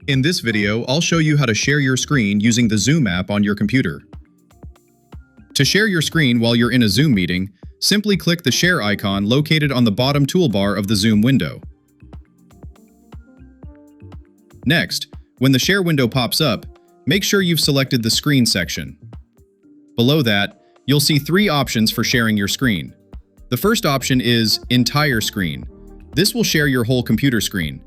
In this video, I'll show you how to share your screen using the Zoom app on your computer. To share your screen while you're in a Zoom meeting, simply click the share icon located on the bottom toolbar of the Zoom window. Next, when the share window pops up, make sure you've selected the screen section. Below that, you'll see three options for sharing your screen. The first option is Entire Screen. This will share your whole computer screen.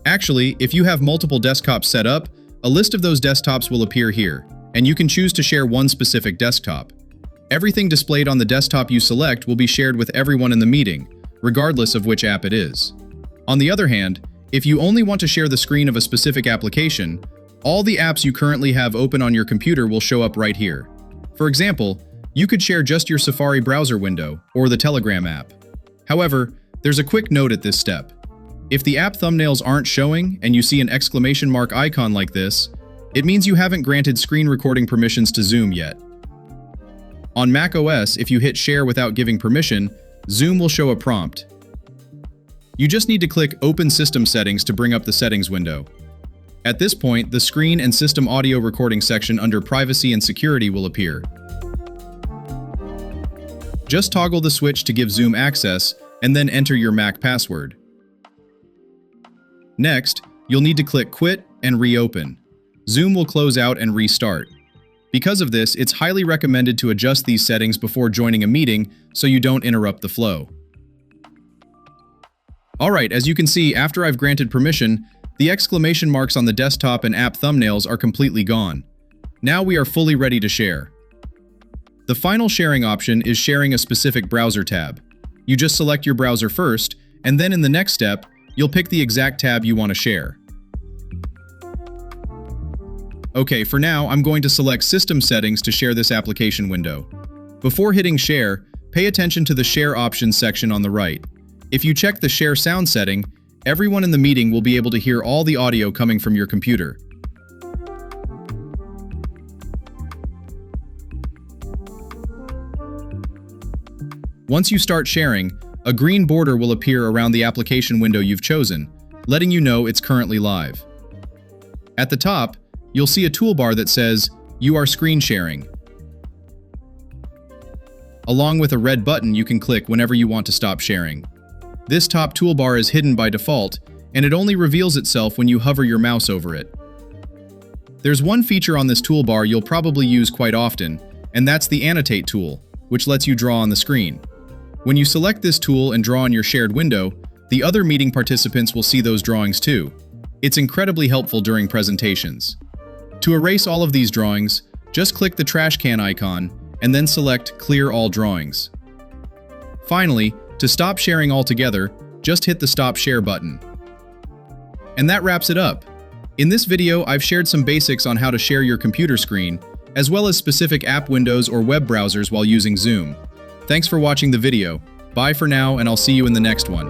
Actually, if you have multiple desktops set up, a list of those desktops will appear here, and you can choose to share one specific desktop. Everything displayed on the desktop you select will be shared with everyone in the meeting, regardless of which app it is. On the other hand, if you only want to share the screen of a specific application, all the apps you currently have open on your computer will show up right here. For example, you could share just your Safari browser window or the Telegram app. However, there's a quick note at this step. If the app thumbnails aren't showing and you see an exclamation mark icon like this, it means you haven't granted screen recording permissions to Zoom yet. On macOS, if you hit share without giving permission, Zoom will show a prompt. You just need to click Open System Settings to bring up the settings window. At this point, the screen and system audio recording section under Privacy and Security will appear. Just toggle the switch to give Zoom access and then enter your Mac password. Next, you'll need to click Quit and Reopen. Zoom will close out and restart. Because of this, it's highly recommended to adjust these settings before joining a meeting so you don't interrupt the flow. Alright, as you can see, after I've granted permission, the exclamation marks on the desktop and app thumbnails are completely gone. Now we are fully ready to share. The final sharing option is sharing a specific browser tab. You just select your browser first, and then in the next step, you'll pick the exact tab you want to share. Okay, for now, I'm going to select System Settings to share this application window. Before hitting Share, pay attention to the Share Options section on the right. If you check the Share Sound setting, everyone in the meeting will be able to hear all the audio coming from your computer. Once you start sharing, a green border will appear around the application window you've chosen, letting you know it's currently live. At the top, you'll see a toolbar that says, "You are screen sharing." Along with a red button you can click whenever you want to stop sharing. This top toolbar is hidden by default, and it only reveals itself when you hover your mouse over it. There's one feature on this toolbar you'll probably use quite often, and that's the Annotate tool, which lets you draw on the screen. When you select this tool and draw on your shared window, the other meeting participants will see those drawings too. It's incredibly helpful during presentations. To erase all of these drawings, just click the trash can icon and then select Clear All Drawings. Finally, to stop sharing altogether, just hit the Stop Share button. And that wraps it up. In this video, I've shared some basics on how to share your computer screen, as well as specific app windows or web browsers while using Zoom. Thanks for watching the video. Bye for now, and I'll see you in the next one.